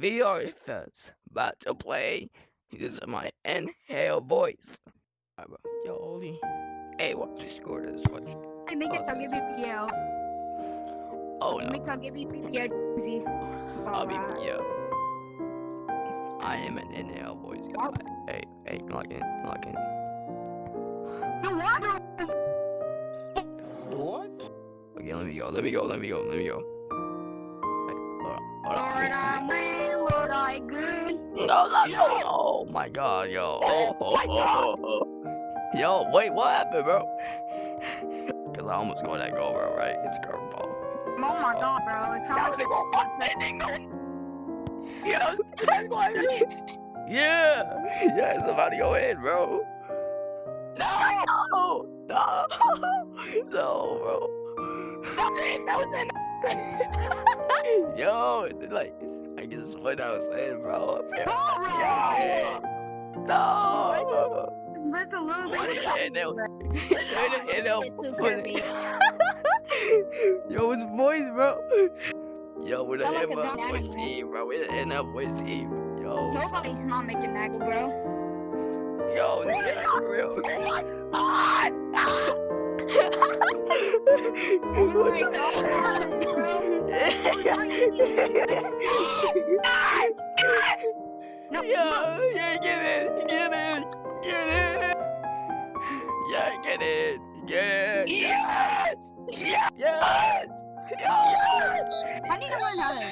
VR that's about to play using my inhale voice. Alright, bro. Yo, Oli. Hey, what's the score to this question? I make it What's give this? me PL. Oh Make no. it give me PL. I'll be yeah. I am an inhale voice guy. Hey, lock in. You want What? Okay, let me go. Hey, hold Lord, on. I may, Lord, I good. No. Oh my god, yo. Yo, wait, what happened, bro? Cause I almost scored that goal, bro, right? It's curveball. Oh my god, bro. It sounds Yeah, it's about to go in, bro. No, bro. Yo, like, I guess what I was saying, bro. No. It's a little bit. Yo, it's boys, bro. Yo, we're the I like NL a banana, boys man. team, bro. We're the NL boys team. Yo, Nobody's not making that, bro. yo, nigga, for real. Oh my god, bro. No, Yo, yeah, get in. Yeah, get in. Yes. I need to learn how to.